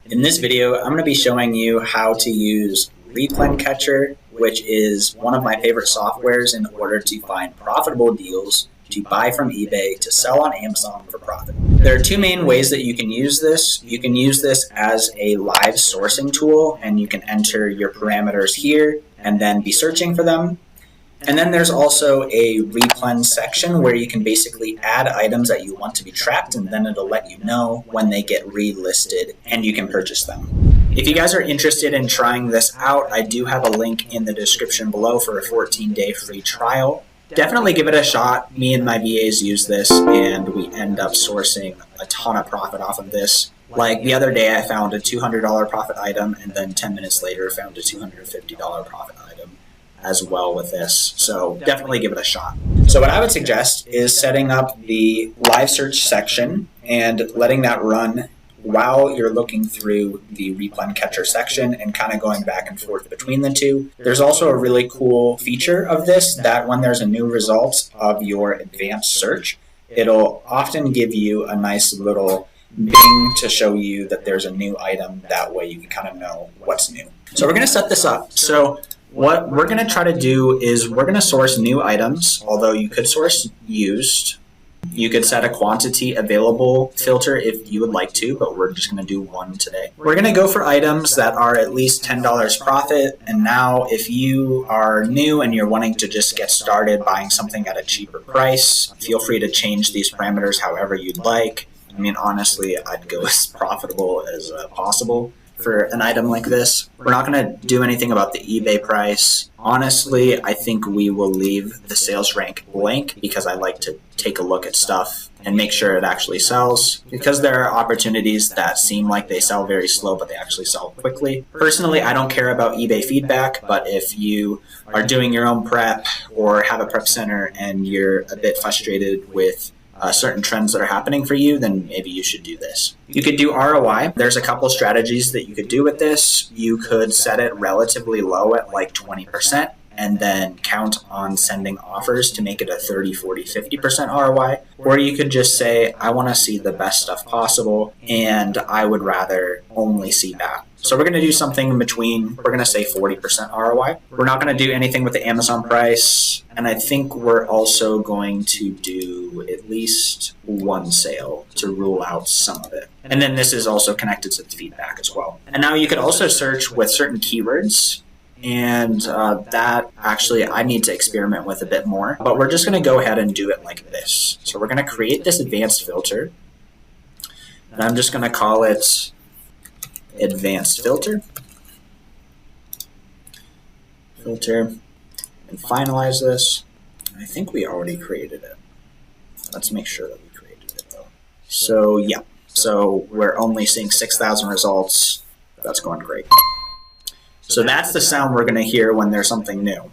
In this video, I'm going to be showing you how to use Replen Catcher, which is one of my favorite softwares in order to find profitable deals to buy from eBay to sell on Amazon for profit. There are two main ways that you can use this. You can use this as a live sourcing tool, and you can enter your parameters here and then be searching for them. And then there's also a Replen section where you can basically add items that you want to be tracked, and then it'll let you know when they get relisted and you can purchase them. If you guys are interested in trying this out, I do have a link in the description below for a 14-day free trial. Definitely give it a shot. Me and my VAs use this and we end up sourcing a ton of profit off of this. Like the other day I found a $200 profit item, and then 10 minutes later found a $250 profit item as well with this. So definitely give it a shot. So what I would suggest is setting up the live search section and letting that run while you're looking through the Replen Catcher section and kind of going back and forth between the two. There's also a really cool feature of this that when there's a new result of your advanced search, it'll often give you a nice little bing to show you that there's a new item. That way you can kind of know what's new. So we're going to set this up. So what we're going to try to do is we're going to source new items, although you could source used. You could set a quantity available filter if you would like to, but we're just going to do one today. We're going to go for items that are at least $10 profit. And now if you are new and you're wanting to just get started buying something at a cheaper price, feel free to change these parameters however you'd like. I mean, honestly, I'd go as profitable as possible for an item like this. We're not going to do anything about the eBay price. Honestly, I think we will leave the sales rank blank because I like to take a look at stuff and make sure it actually sells, because there are opportunities that seem like they sell very slow, but they actually sell quickly. Personally, I don't care about eBay feedback, but if you are doing your own prep or have a prep center and you're a bit frustrated with certain trends that are happening for you, then maybe you should do this. You could do ROI. There's a couple strategies that you could do with this. You could set it relatively low at like 20% and then count on sending offers to make it a 30, 40, 50% ROI. Or you could just say, I want to see the best stuff possible and I would rather only see that. So we're going to do something in between. We're going to say 40% ROI. We're not going to do anything with the Amazon price. And I think we're also going to do at least one sale to rule out some of it. And then this is also connected to the feedback as well. And now you could also search with certain keywords. And that actually I need to experiment with a bit more. But we're just going to go ahead and do it like this. So we're going to create this advanced filter. And I'm just going to call it advanced filter, and finalize this. I think we already created it. Let's make sure that we created it though. So yeah, so we're only seeing 6,000 results. That's going great. So that's the sound we're going to hear when there's something new.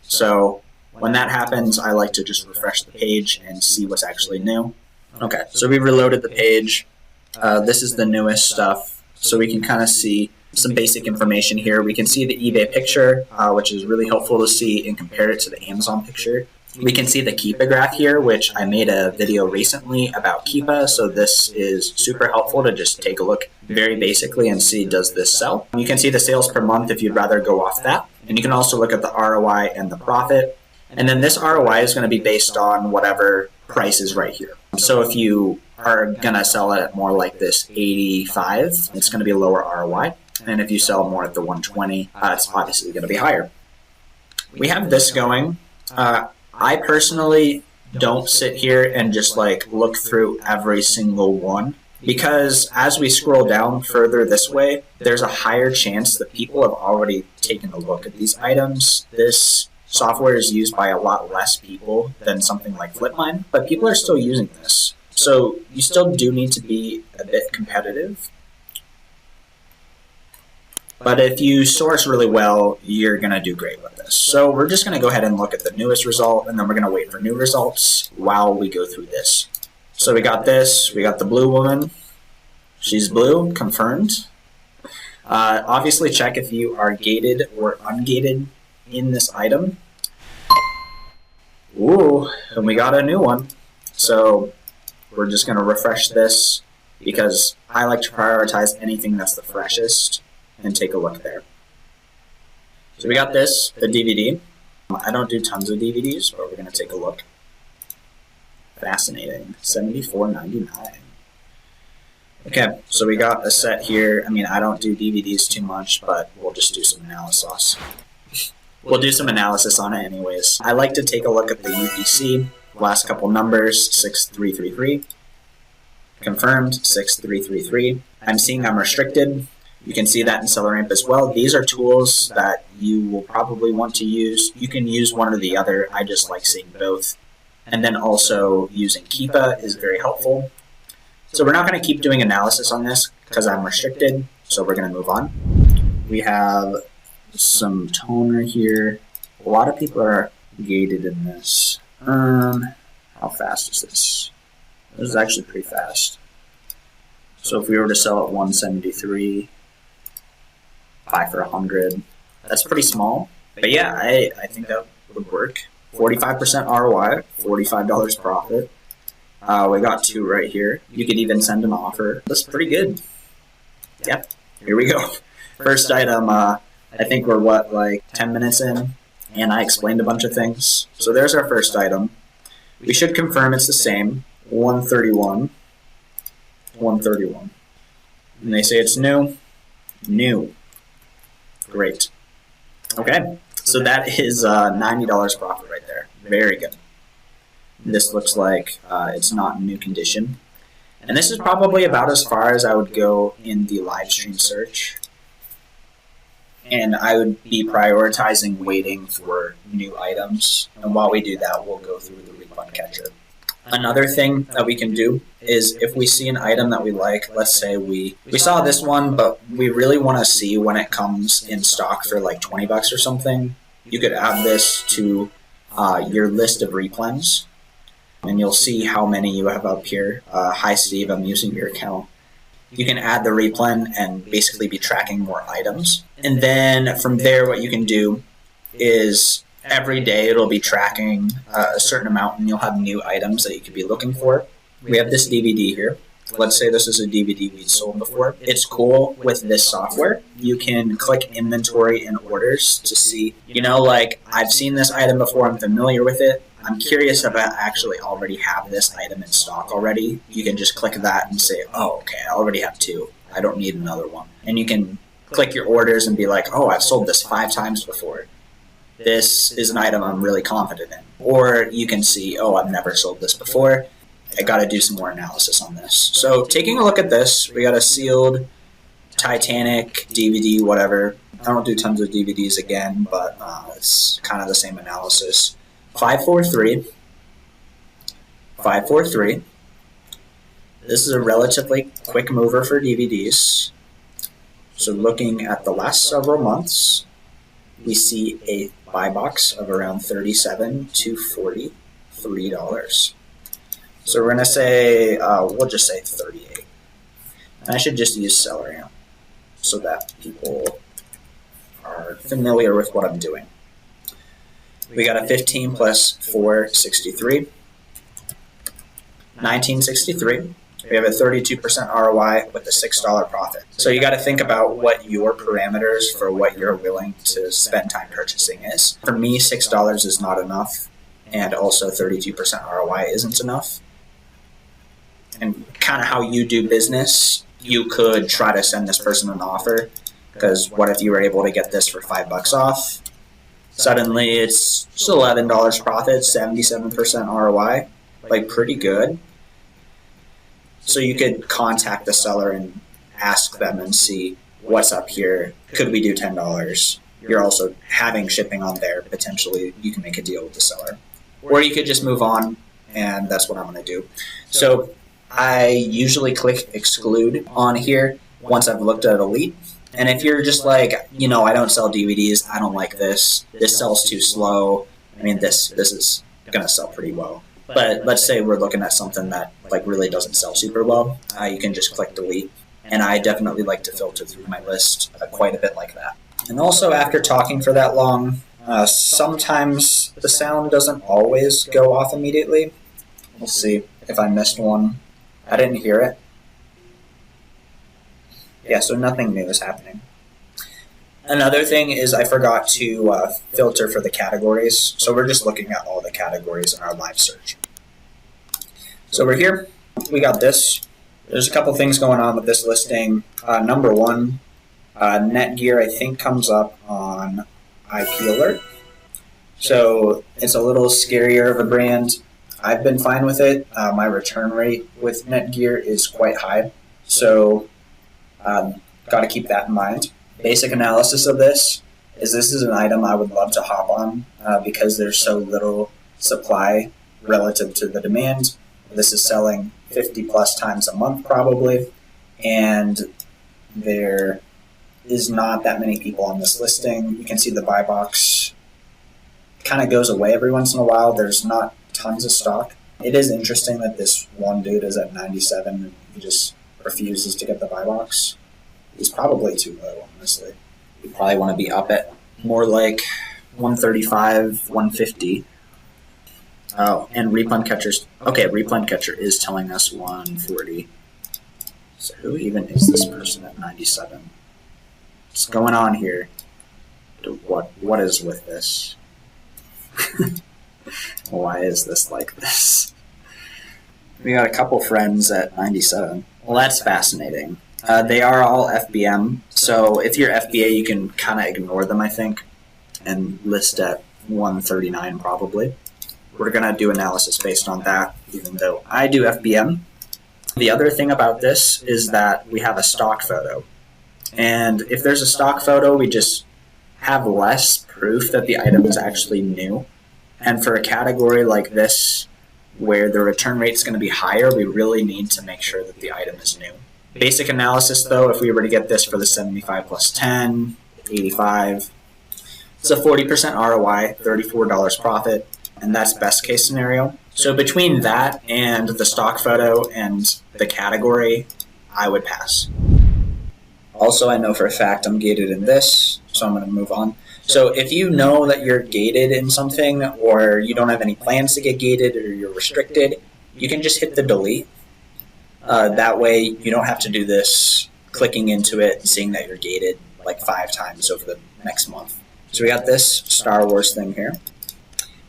So when that happens, I like to just refresh the page and see what's actually new. Okay, so we reloaded the page. This is the newest stuff. So we can kind of see some basic information here. We can see the eBay picture, which is really helpful to see and compare it to the Amazon picture. We can see the 𝗖cie graph here, which I made a video recently about 𝗖cie, so this is super helpful to just take a look very basically and see, does this sell? You can see the sales per month if you'd rather go off that. And you can also look at the ROI and the profit. And then this ROI is going to be based on whatever price is right here. So if you are going to sell it at more like this 85, it's going to be a lower ROI. And if you sell more at the 120, it's obviously going to be higher. We have this going. I personally don't sit here and just like look through every single one, because as we scroll down further this way, there's a higher chance that people have already taken a look at these items. This software is used by a lot less people than something like Flipmine, but people are still using this. So you still do need to be a bit competitive. But if you source really well, you're going to do great with this. So we're just going to go ahead and look at the newest result, and then we're going to wait for new results while we go through this. So we got this. We got the blue woman. She's blue, confirmed. Obviously check if you are gated or ungated in this item. Ooh, and we got a new one. So we're just going to refresh this because I like to prioritize anything that's the freshest and take a look there. So we got this, the DVD. I don't do tons of DVDs, but we're going to take a look. Fascinating. $74.99. Okay, so we got a set here. I mean, I don't do DVDs too much, but we'll just do some analysis. We'll do some analysis on it anyways. I like to take a look at the UPC. Last couple numbers, 6333. Confirmed, 6333. I'm seeing I'm restricted. You can see that in SellerAmp as well. These are tools that you will probably want to use. You can use one or the other. I just like seeing both. And then also using 𝗖cie is very helpful. So we're not going to keep doing analysis on this because I'm restricted. So we're going to move on. We have some toner here. A lot of people are gated in this. How fast is this? This is actually pretty fast. So if we were to sell at 173, buy for 100, that's pretty small. But yeah, I think that would work. 45% ROI, $45 profit. We got two right here. You could even send an offer. That's pretty good. Yeah, here we go. First item, I think we're like 10 minutes in, and I explained a bunch of things. So there's our first item. We should confirm it's the same. 131. 131. And they say it's new. New. Great. Okay, so that is $90 profit right there. Very good. This looks like it's not in new condition. And this is probably about as far as I would go in the live stream search. And I would be prioritizing waiting for new items. And while we do that, we'll go through the Replen catcher. Another thing that we can do is if we see an item that we like, let's say we saw this one, but we really want to see when it comes in stock for like 20 bucks or something, you could add this to your list of replens, and you'll see how many you have up here. Hi Steve, I'm using your account. You can add the replen and basically be tracking more items. And then from there, what you can do is every day it'll be tracking a certain amount, and you'll have new items that you could be looking for. We have this DVD here. Let's say this is a DVD we'd sold before. It's cool with this software. You can click inventory and orders to see, like I've seen this item before, I'm familiar with it. I'm curious if I actually already have this item in stock already. You can just click that and say, oh, okay, I already have two. I don't need another one. And you can click your orders and be like, oh, I've sold this 5 times before. This is an item I'm really confident in. Or you can see, oh, I've never sold this before. I got to do some more analysis on this. So taking a look at this, we got a sealed Titanic DVD, whatever. I don't do tons of DVDs again, but it's kind of the same analysis. 543. 543. This is a relatively quick mover for DVDs. So looking at the last several months, we see a buy box of around $37 to $43. So we're going to say, we'll just say 38. And I should just use SellerAmp so that people are familiar with what I'm doing. We got a 15 plus 463. 1963. We have a 32% ROI with a $6 profit. So you got to think about what your parameters for what you're willing to spend time purchasing is. For me, $6 is not enough, and also 32% ROI isn't enough. And kind of how you do business, you could try to send this person an offer, because what if you were able to get this for $5 off? Suddenly it's $11 profit, 77% ROI, like pretty good. So you could contact the seller and ask them and see what's up here. Could we do $10? You're also having shipping on there. Potentially you can make a deal with the seller. Or you could just move on, and that's what I'm going to do. So I usually click exclude on here once I've looked at Elite. And if you're just like, I don't sell DVDs, I don't like this sells too slow. I mean, this is going to sell pretty well. But let's say we're looking at something that really doesn't sell super well. You can just click delete. And I definitely like to filter through my list quite a bit like that. And also, after talking for that long, sometimes the sound doesn't always go off immediately. We'll see if I missed one. I didn't hear it. Yeah, so nothing new is happening. Another thing is I forgot to filter for the categories. So we're just looking at all the categories in our live search. So we're here. We got this. There's a couple things going on with this listing. Number one, Netgear, I think, comes up on IP Alert. So it's a little scarier of a brand. I've been fine with it. My return rate with Netgear is quite high. So got to keep that in mind. Basic analysis of this is an item I would love to hop on because there's so little supply relative to the demand. This is selling 50 plus times a month probably, and there is not that many people on this listing. You can see the buy box kind of goes away every once in a while. There's not tons of stock. It is interesting that this one dude is at 97 and he just refuses to get the buy box. He's probably too low, honestly. You probably want to be up at more like 135, 150. Oh, and Replen Catcher's... Okay, Replen Catcher is telling us 140. So who even is this person at 97? What's going on here? What is with this? Why is this like this? We got a couple friends at 97. Well, that's fascinating. They are all FBM, so if you're FBA, you can kind of ignore them, I think, and list at 139 probably. We're going to do analysis based on that, even though I do FBM. The other thing about this is that we have a stock photo. And if there's a stock photo, we just have less proof that the item is actually new. And for a category like this, where the return rate is going to be higher, we really need to make sure that the item is new. Basic analysis, though, if we were to get this for the 75 plus 10, 85, it's a 40% ROI, $34 profit, and that's best case scenario. So between that and the stock photo and the category, I would pass. Also, I know for a fact I'm gated in this, so I'm going to move on. So if you know that you're gated in something, or you don't have any plans to get gated, or you're restricted, you can just hit the delete. That way you don't have to do this clicking into it and seeing that you're gated like 5 times over the next month. So we got this Star Wars thing here,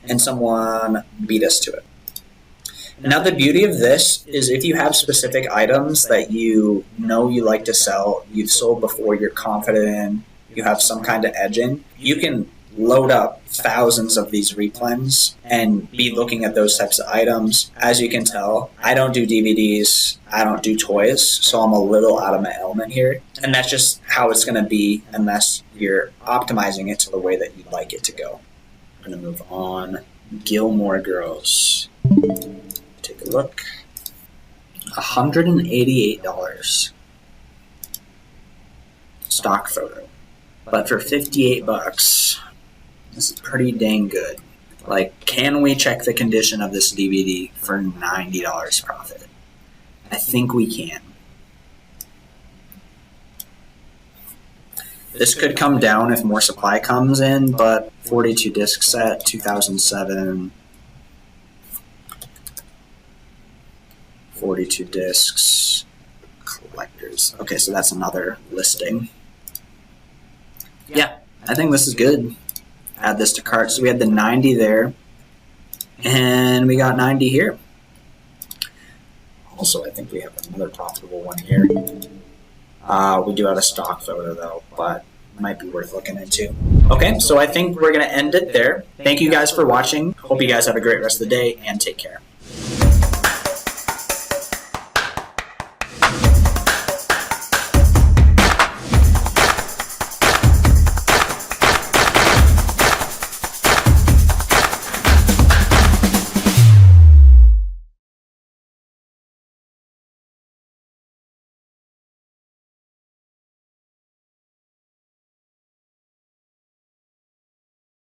and someone beat us to it. Now the beauty of this is if you have specific items that you know you like to sell, you've sold before, you're confident in, you have some kind of edge in, you can load up thousands of these replens and be looking at those types of items. As you can tell, I don't do DVDs, I don't do toys, so I'm a little out of my element here. And that's just how it's going to be unless you're optimizing it to the way that you'd like it to go. I'm going to move on. Gilmore Girls. Take a look. $188. Stock photo. But for 58 bucks, this is pretty dang good. Like, can we check the condition of this DVD for $90 profit? I think we can. This could come down if more supply comes in, but 42 disc set, 2007. 42 discs. Collectors. Okay, so that's another listing. Yeah, I think this is good. Add this to cart. So we had the 90 there, and we got 90 here. Also, I think we have another profitable one here. We do have a stock photo, though, but it might be worth looking into. Okay, so I think we're going to end it there. Thank you guys for watching. Hope you guys have a great rest of the day, and take care.